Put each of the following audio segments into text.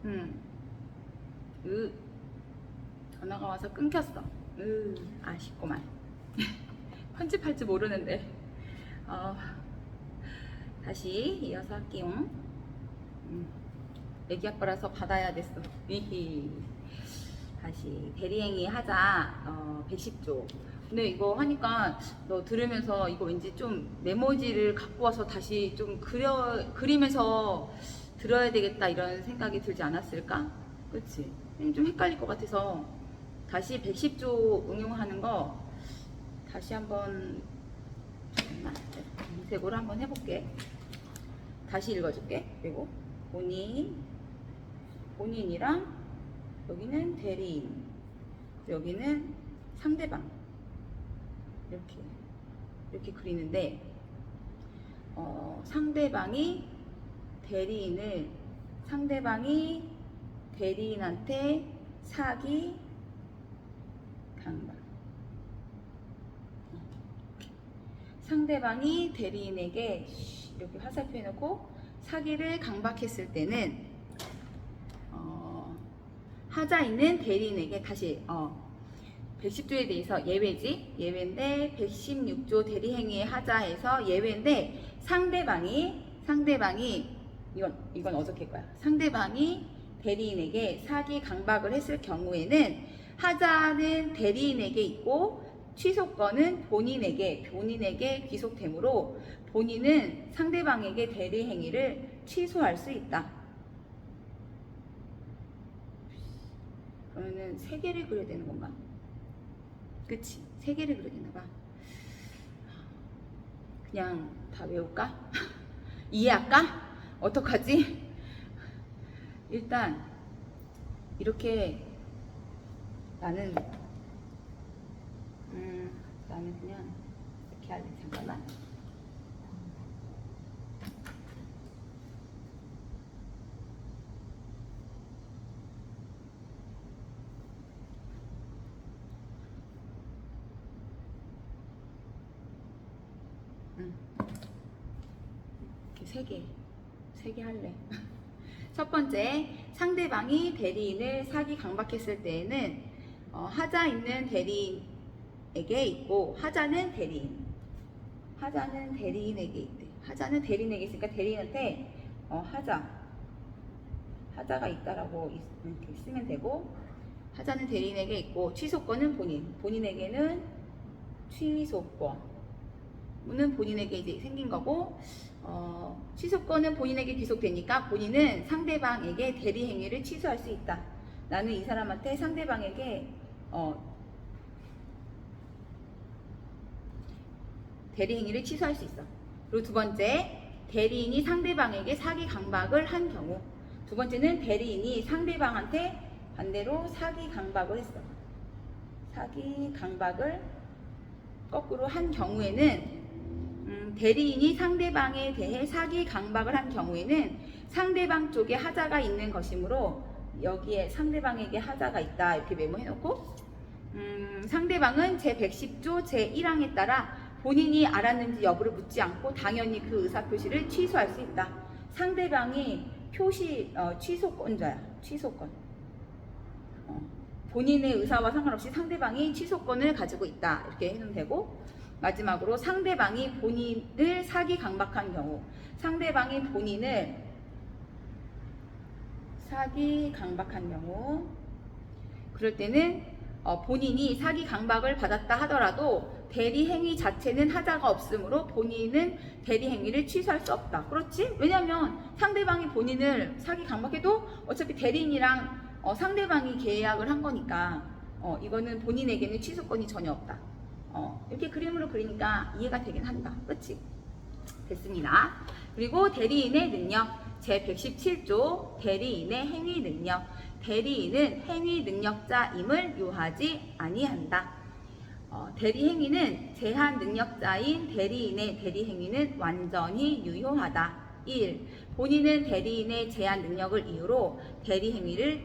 으, 전화가 와서 끊겼어. 아쉽구만. 편집할 줄 모르는데. 다시 이어서 할게요. 애기 아빠라서 받아야 됐어. 다시 대리행위 하자. 110조. 근데 이거 하니까 너 들으면서 이거 왠지 좀 메모지를 갖고 와서 다시 좀 그리면서 들어야 되겠다 이런 생각이 들지 않았을까? 그치? 좀 헷갈릴 것 같아서 다시 110조 응용하는 거 다시 한번 검색으로 한번 해볼게. 다시 읽어줄게. 그리고 본인이랑 여기는 대리인, 여기는 상대방 이렇게 그리는데 상대방이 대리인한테 사기 강박, 상대방이 대리인에게 이렇게 화살표 해놓고 사기를 강박했을 때는 하자 있는 대리인에게 다시 110조에 대해서 예외인데 116조 대리행위의 하자에서 예외인데 상대방이 이건 어떻게 할 거야? 상대방이 대리인에게 사기 강박을 했을 경우에는 하자는 대리인에게 있고 취소권은 본인에게 귀속되므로 본인은 상대방에게 대리 행위를 취소할 수 있다. 그러면은 3개를 그려야 되는 건가? 그치? 3개를 그려야 되나 봐. 그냥 다 외울까? 이해할까? 어떡하지? 일단 이렇게 나는 그냥 이렇게 할래. 잠깐만. 이렇게 3개 할래. 첫 번째, 상대방이 대리인을 사기 강박했을 때에는 하자 있는 대리인에게 있고 하자는 대리인에게 있대. 하자는 대리인에게 있으니까 대리인한테 하자가 있다라고 이렇게 쓰면 되고, 하자는 대리인에게 있고 취소권은 본인에게는 취소권은 본인에게 이제 생긴 거고, 취소권은 본인에게 귀속되니까 본인은 상대방에게 대리 행위를 취소할 수 있다. 나는 이 사람한테 상대방에게 대리 행위를 취소할 수 있어. 그리고 두 번째, 대리인이 상대방에게 사기 강박을 한 경우. 두 번째는 대리인이 상대방한테 반대로 사기 강박을 했어. 사기 강박을 거꾸로 한 경우에는 대리인이 상대방에 대해 사기 강박을 한 경우에는 상대방 쪽에 하자가 있는 것이므로 여기에 상대방에게 하자가 있다 이렇게 메모해놓고, 상대방은 제110조 제1항에 따라 본인이 알았는지 여부를 묻지 않고 당연히 그 의사표시를 취소할 수 있다. 상대방이 취소권자야. 취소권. 본인의 의사와 상관없이 상대방이 취소권을 가지고 있다 이렇게 해놓으면 되고, 마지막으로 상대방이 본인을 사기 강박한 경우. 상대방이 본인을 사기 강박한 경우, 그럴 때는 본인이 사기 강박을 받았다 하더라도 대리 행위 자체는 하자가 없으므로 본인은 대리 행위를 취소할 수 없다. 그렇지? 왜냐면 상대방이 본인을 사기 강박해도 어차피 대리인이랑 상대방이 계약을 한 거니까 이거는 본인에게는 취소권이 전혀 없다. 이렇게 그림으로 그리니까 이해가 되긴 한다. 그치? 됐습니다. 그리고 대리인의 능력. 제117조 대리인의 행위 능력. 대리인은 행위 능력자임을 요하지 아니한다. 대리 행위는 제한 능력자인 대리인의 대리 행위는 완전히 유효하다. 1. 본인은 대리인의 제한 능력을 이유로 대리 행위를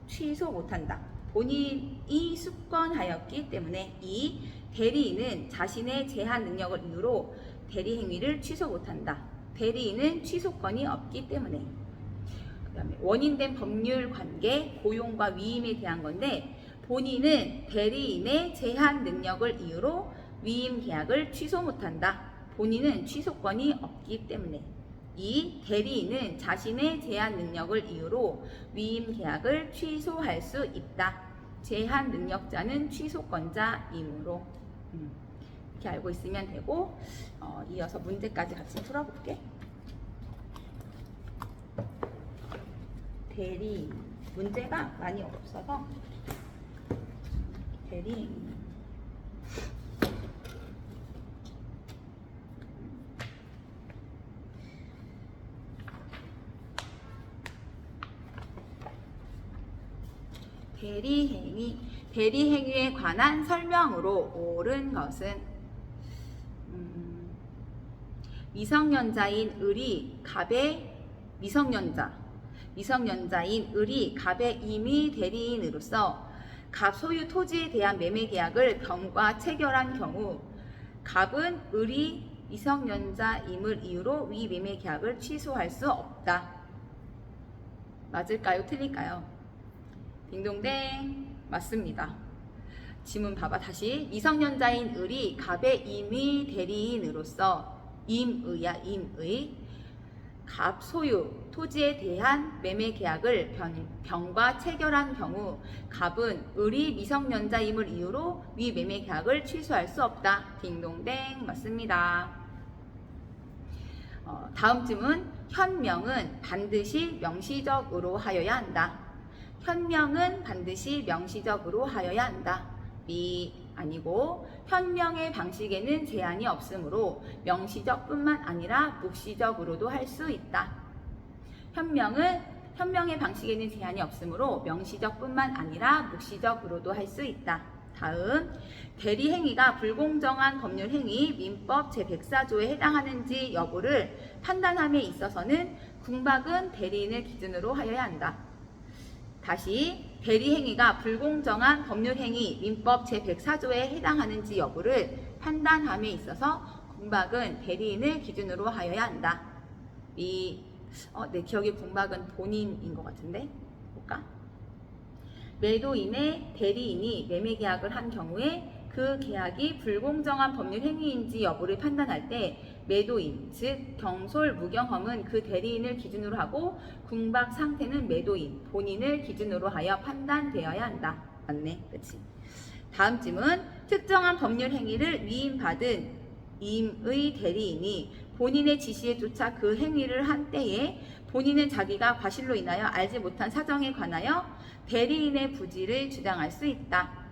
취소 못한다. 본인이 숙권하였기 때문에. 2. 대리인은 자신의 제한 능력을 이유로 대리 행위를 취소 못한다. 대리인은 취소권이 없기 때문에. 그다음에 원인된 법률 관계, 고용과 위임에 대한 건데 본인은 대리인의 제한 능력을 이유로 위임 계약을 취소 못한다. 본인은 취소권이 없기 때문에. 2. 대리인은 자신의 제한 능력을 이유로 위임 계약을 취소할 수 있다. 제한 능력자는 취소권자이므로. 이렇게 알고 있으면 되고 이어서 문제까지 같이 풀어볼게. 대리인 문제가 많이 없어서 대리인 대리행위에 관한 설명으로 옳은 것은 미성년자인 을이 갑의 미성년자인 을이 갑의 임의 대리인으로서 갑 소유 토지에 대한 매매 계약을 병과 체결한 경우 갑은 을이 미성년자임을 이유로 위 매매 계약을 취소할 수 없다. 맞을까요? 틀릴까요? 딩동댕 맞습니다. 지문 봐봐. 다시 미성년자인 을이 갑의 임의 대리인으로서 임의 갑 소유 토지에 대한 매매 계약을 병과 체결한 경우 갑은 을이 미성년자임을 이유로 위 매매 계약을 취소할 수 없다. 딩동댕 맞습니다. 다음 질문. 현명은 반드시 명시적으로 하여야 한다. 현명은 반드시 명시적으로 하여야 한다. B 아니고 현명의 방식에는 제한이 없으므로 명시적뿐만 아니라 묵시적으로도 할 수 있다. 현명의 방식에는 제한이 없으므로 명시적뿐만 아니라 묵시적으로도 할 수 있다. 다음 대리행위가 불공정한 법률행위 민법 제104조에 해당하는지 여부를 판단함에 있어서는 궁박은 대리인을 기준으로 하여야 한다. 다시 대리행위가 불공정한 법률행위 민법 제104조에 해당하는지 여부를 판단함에 있어서 궁박은 대리인을 기준으로 하여야 한다. 내 기억에 궁박은 본인인 것 같은데 볼까? 매도인의 대리인이 매매 계약을 한 경우에 그 계약이 불공정한 법률 행위인지 여부를 판단할 때 매도인, 즉 경솔 무경험은 그 대리인을 기준으로 하고 궁박 상태는 매도인, 본인을 기준으로 하여 판단되어야 한다. 맞네, 그렇지? 다음 질문. 특정한 법률 행위를 위임받은 임의 대리인이 본인의 지시에 쫓아 그 행위를 한 때에 본인은 자기가 과실로 인하여 알지 못한 사정에 관하여 대리인의 부지를 주장할 수 있다.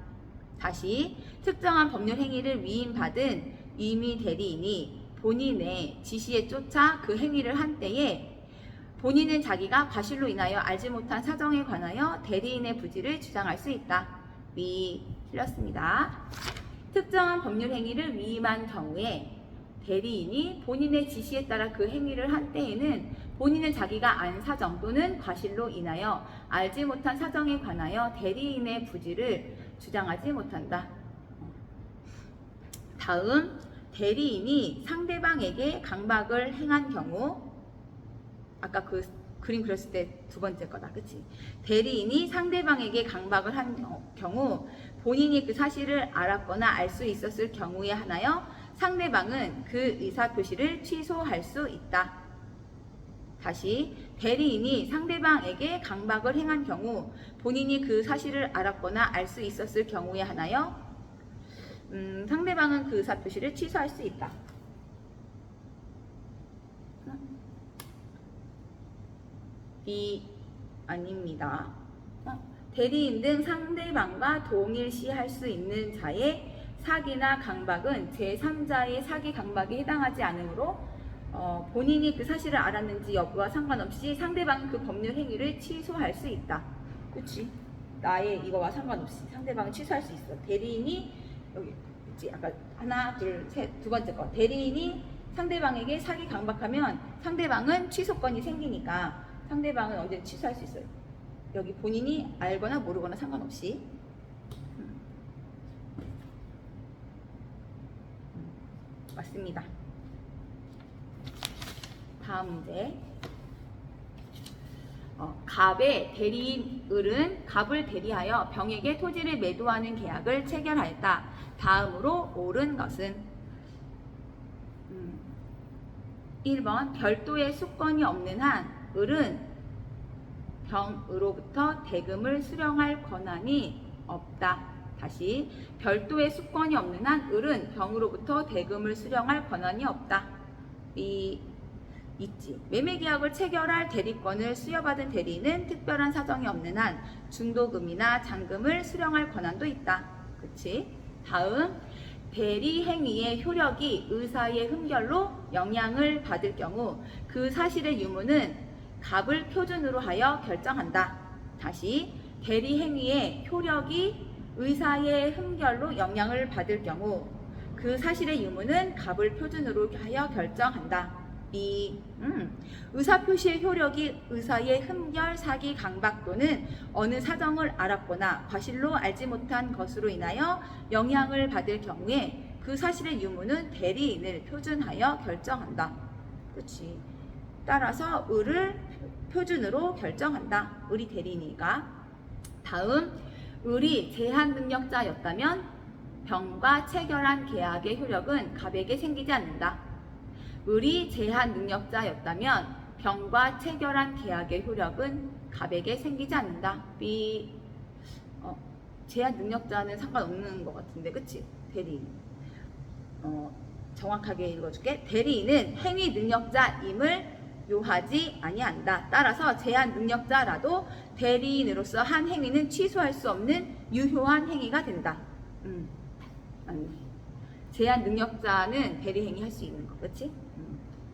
다시 특정한 법률 행위를 위임받은 임의 대리인이 본인의 지시에 쫓아 그 행위를 한 때에 본인은 자기가 과실로 인하여 알지 못한 사정에 관하여 대리인의 부지를 주장할 수 있다. 틀렸습니다. 특정한 법률 행위를 위임한 경우에 대리인이 본인의 지시에 따라 그 행위를 한 때에는 본인은 자기가 안 사정 또는 과실로 인하여 알지 못한 사정에 관하여 대리인의 부지를 주장하지 못한다. 다음 대리인이 상대방에게 강박을 행한 경우 아까 그 그림 그렸을 때 두 번째 거다. 그치? 대리인이 상대방에게 강박을 한 경우 본인이 그 사실을 알았거나 알 수 있었을 경우에 한하여 상대방은 그 의사표시를 취소할 수 있다. 다시 대리인이 상대방에게 강박을 행한 경우 본인이 그 사실을 알았거나 알 수 있었을 경우에 한하여 상대방은 그 의사표시를 취소할 수 있다. B 아닙니다. 대리인 등 상대방과 동일시할 수 있는 자의 사기나 강박은 제3자의 사기 강박에 해당하지 않으므로 본인이 그 사실을 알았는지 여부와 상관없이 상대방은 그 법률 행위를 취소할 수 있다. 그치? 나의 이거와 상관없이 상대방은 취소할 수 있어. 대리인이 여기 있지? 아까 하나, 둘, 셋, 두 번째 거. 대리인이 상대방에게 사기 강박하면 상대방은 취소권이 생기니까 상대방은 언제든 취소할 수 있어요. 여기 본인이 알거나 모르거나 상관없이. 맞습니다. 다음 문제. 갑의 대리인 을은 갑을 대리하여 병에게 토지를 매도하는 계약을 체결하였다. 다음으로 옳은 것은 1번 별도의 수권이 없는 한 을은 병으로부터 대금을 수령할 권한이 없다. 다시 별도의 수권이 없는 한 을은 병으로부터 대금을 수령할 권한이 없다. 있지. 매매계약을 체결할 대리권을 수여받은 대리인은 특별한 사정이 없는 한 중도금이나 잔금을 수령할 권한도 있다. 그치? 다음, 대리 행위의 효력이 의사의 흠결로 영향을 받을 경우 그 사실의 유무는 갑을 표준으로 하여 결정한다. 다시, 대리 행위의 효력이 의사의 흠결로 영향을 받을 경우 그 사실의 유무는 갑을 표준으로 하여 결정한다. 의사표시의 효력이 의사의 흠결, 사기, 강박 또는 어느 사정을 알았거나 과실로 알지 못한 것으로 인하여 영향을 받을 경우에 그 사실의 유무는 대리인을 표준하여 결정한다. 그렇지. 따라서 을을 표준으로 결정한다. 을이 대리인이니까. 다음, 을이 제한 능력자였다면 병과 체결한 계약의 효력은 갑에게 생기지 않는다. 을이 제한 능력자였다면 병과 체결한 계약의 효력은 갑에게 생기지 않는다. 제한 능력자는 상관없는 것 같은데, 그치? 대리인. 정확하게 읽어줄게. 대리인은 행위 능력자임을 요하지 아니한다. 따라서 제한 능력자라도 대리인으로서 한 행위는 취소할 수 없는 유효한 행위가 된다. 맞네. 제한 능력자는 대리 행위 할 수 있는 거, 그렇지?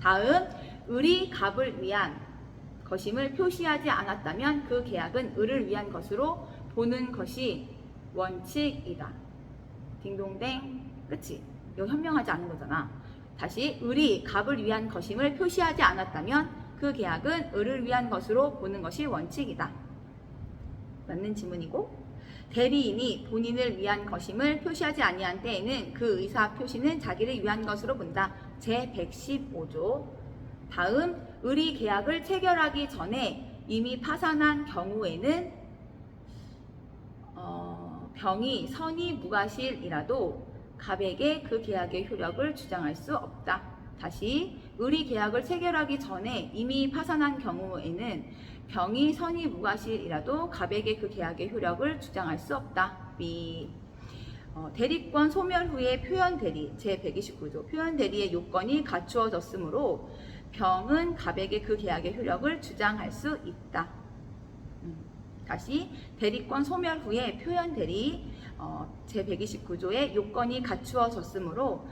다음, 을이 갑을 위한 것임을 표시하지 않았다면 그 계약은 을을 위한 것으로 보는 것이 원칙이다. 딩동댕, 그치? 이거 현명하지 않은 거잖아. 다시, 을이 갑을 위한 것임을 표시하지 않았다면 그 계약은 을을 위한 것으로 보는 것이 원칙이다. 맞는 지문이고, 대리인이 본인을 위한 것임을 표시하지 아니한 때에는 그 의사 표시는 자기를 위한 것으로 본다. 제115조. 다음, 을이 계약을 체결하기 전에 이미 파산한 경우에는 병이 선의 무과실이라도 갑에게 그 계약의 효력을 주장할 수 없다. 다시, 을이 계약을 체결하기 전에 이미 파산한 경우에는 병이 선의 무과실이라도 갑에게 그 계약의 효력을 주장할 수 없다. 대리권 소멸 후에 표현 대리 제129조 표현 대리의 요건이 갖추어졌으므로 병은 갑에게 그 계약의 효력을 주장할 수 있다. 다시, 대리권 소멸 후에 표현 대리 제129조의 요건이 갖추어졌으므로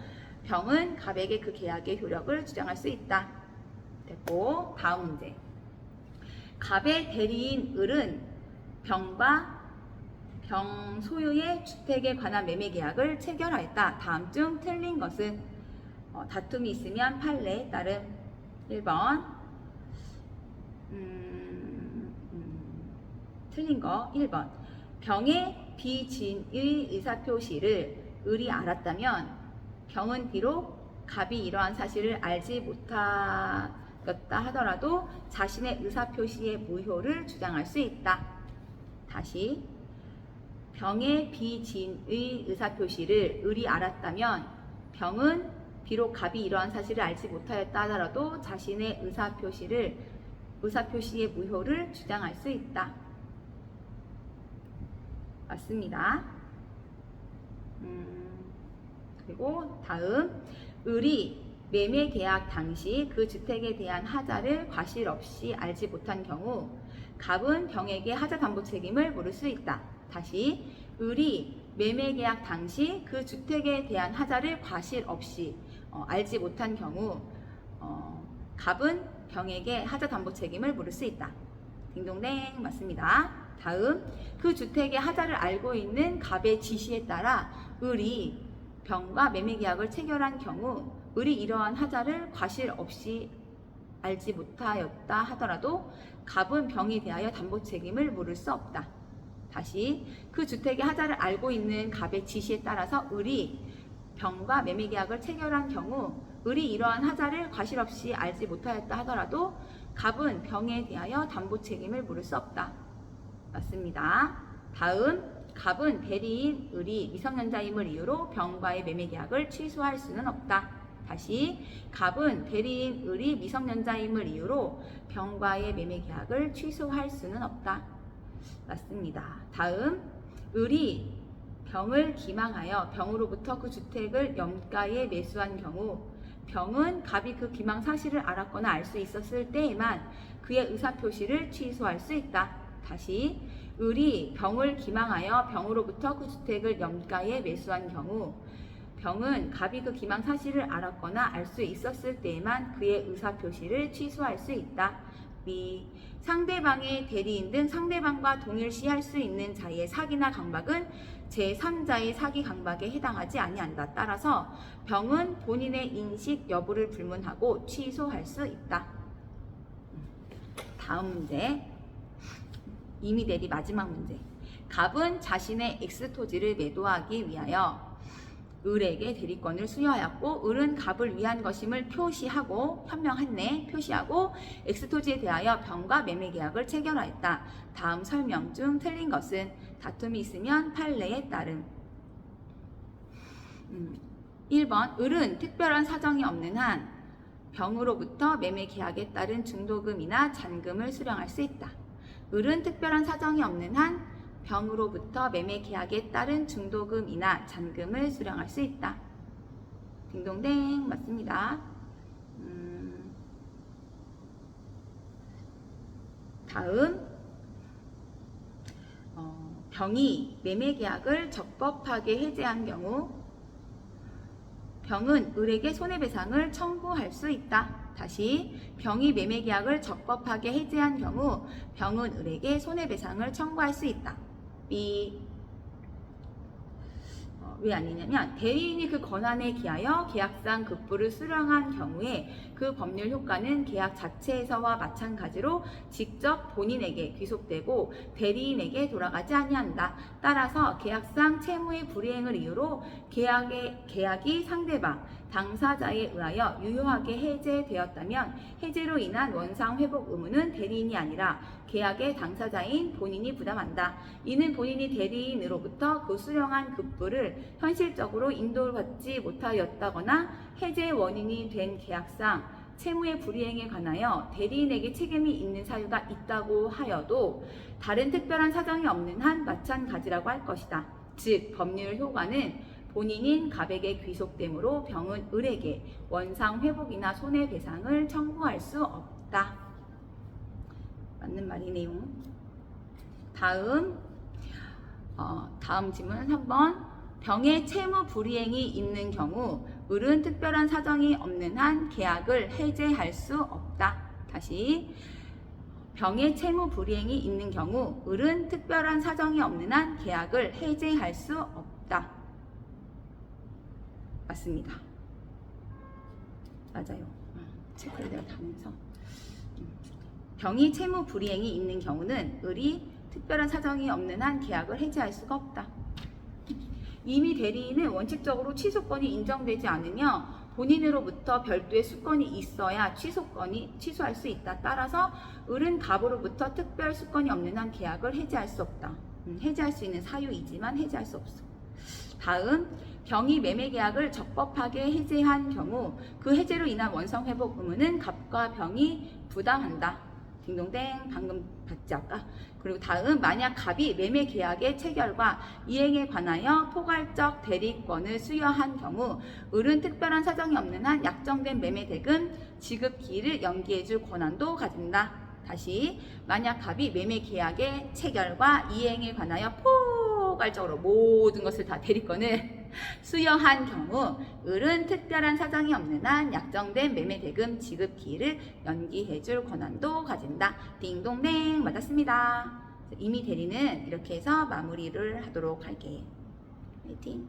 병은 갑에게 그 계약의 효력을 주장할 수 있다. 됐고, 다음 문제. 갑의 대리인 을은 병과 병 소유의 주택에 관한 매매 계약을 체결하였다. 다음 중 틀린 것은 다툼이 있으면 판례에 따름. 1번 틀린 거 1번 병의 비진의 의사표시를 을이 알았다면 병은 비록 갑이 이러한 사실을 알지 못하였다 하더라도 자신의 의사표시의 무효를 주장할 수 있다. 다시, 병의 비진의 의사표시를 을이 알았다면 병은 비록 갑이 이러한 사실을 알지 못하였다 하더라도 자신의 의사표시의 무효를 주장할 수 있다. 맞습니다. 그리고 다음, 을이 매매 계약 당시 그 주택에 대한 하자를 과실 없이 알지 못한 경우 갑은 병에게 하자 담보 책임을 물을 수 있다. 다시, 을이 매매 계약 당시 그 주택에 대한 하자를 과실 없이 알지 못한 경우 갑은 병에게 하자 담보 책임을 물을 수 있다. 딩동댕, 맞습니다. 다음, 그 주택의 하자를 알고 있는 갑의 지시에 따라 을이 병과 매매 계약을 체결한 경우 을이 이러한 하자를 과실 없이 알지 못하였다 하더라도 갑은 병에 대하여 담보 책임을 물을 수 없다. 다시, 그 주택의 하자를 알고 있는 갑의 지시에 따라서 을이 병과 매매 계약을 체결한 경우 을이 이러한 하자를 과실 없이 알지 못하였다 하더라도 갑은 병에 대하여 담보 책임을 물을 수 없다. 맞습니다. 다음, 갑은 대리인, 을이 미성년자임을 이유로 병과의 매매 계약을 취소할 수는 없다. 다시, 갑은 대리인, 을이 미성년자임을 이유로 병과의 매매 계약을 취소할 수는 없다. 맞습니다. 다음, 을이 병을 기망하여 병으로부터 그 주택을 염가에 매수한 경우, 병은 갑이 그 기망 사실을 알았거나 알 수 있었을 때에만 그의 의사표시를 취소할 수 있다. 다시, 을이 병을 기망하여 병으로부터 그 주택을 염가에 매수한 경우, 병은 갑이 그 기망 사실을 알았거나 알 수 있었을 때에만 그의 의사표시를 취소할 수 있다. B. 상대방의 대리인 등 상대방과 동일시할 수 있는 자의 사기나 강박은 제3자의 사기 강박에 해당하지 아니한다. 따라서 병은 본인의 인식 여부를 불문하고 취소할 수 있다. 다음 문제. 이미 대리 마지막 문제. 갑은 자신의 X토지를 매도하기 위하여 을에게 대리권을 수여하였고, 을은 갑을 위한 것임을 표시하고 현명했네. 표시하고 X토지에 대하여 병과 매매 계약을 체결하였다. 다음 설명 중 틀린 것은 다툼이 있으면 판례에 따름. 1번, 을은 특별한 사정이 없는 한 병으로부터 매매 계약에 따른 중도금이나 잔금을 수령할 수 있다. 을은 특별한 사정이 없는 한 병으로부터 매매 계약에 따른 중도금이나 잔금을 수령할 수 있다. 딩동댕 맞습니다. 다음, 병이 매매 계약을 적법하게 해제한 경우 병은 을에게 손해배상을 청구할 수 있다. 다시, 병이 매매 계약을 적법하게 해제한 경우 병은 을에게 손해배상을 청구할 수 있다. B. 왜 아니냐면 대리인이 그 권한에 기하여 계약상 급부를 수령한 경우에 그 법률 효과는 계약 자체에서와 마찬가지로 직접 본인에게 귀속되고 대리인에게 돌아가지 아니한다. 따라서 계약상 채무의 불이행을 이유로 계약이 상대방 당사자에 의하여 유효하게 해제되었다면 해제로 인한 원상 회복 의무는 대리인이 아니라 계약의 당사자인 본인이 부담한다. 이는 본인이 대리인으로부터 그 수령한 급부를 현실적으로 인도받지 못하였다거나 해제의 원인이 된 계약상 채무의 불이행에 관하여 대리인에게 책임이 있는 사유가 있다고 하여도 다른 특별한 사정이 없는 한 마찬가지라고 할 것이다. 즉, 법률 효과는 본인인 갑에게 귀속되므로 병은 을에게 원상 회복이나 손해배상을 청구할 수 없다. 맞는 말이네요. 다음 질문 3번. 병의 채무 불이행이 있는 경우 을은 특별한 사정이 없는 한 계약을 해제할 수 없다. 다시, 병의 채무 불이행이 있는 경우 을은 특별한 사정이 없는 한 계약을 해제할 수 없다. 맞습니다. 맞아요. 체크를 내가 다 하면서 병이 채무 불이행이 있는 경우는 을이 특별한 사정이 없는 한 계약을 해지할 수가 없다. 이미 대리인은 원칙적으로 취소권이 인정되지 않으며 본인으로부터 별도의 수권이 있어야 취소할 수 있다. 따라서 을은 갑으로부터 특별 수권이 없는 한 계약을 해지할 수 없다. 해지할 수 있는 사유이지만 해지할 수 없어. 다음, 병이 매매 계약을 적법하게 해제한 경우 그 해제로 인한 원상 회복 의무는 갑과 병이 부담한다. 딩동댕 방금 봤지 아까. 그리고 다음, 만약 갑이 매매 계약의 체결과 이행에 관하여 포괄적 대리권을 수여한 경우 을은 특별한 사정이 없는 한 약정된 매매 대금 지급 기일을 연기해줄 권한도 가진다. 다시, 만약 갑이 매매 계약의 체결과 이행에 관하여 포괄적으로 모든 것을 다 대리권을 수여한 경우 을은 특별한 사정이 없는 한 약정된 매매 대금 지급 기일을 연기해줄 권한도 가진다. 딩동댕 맞았습니다. 이미 대리는 이렇게 해서 마무리를 하도록 할게요. 화이팅!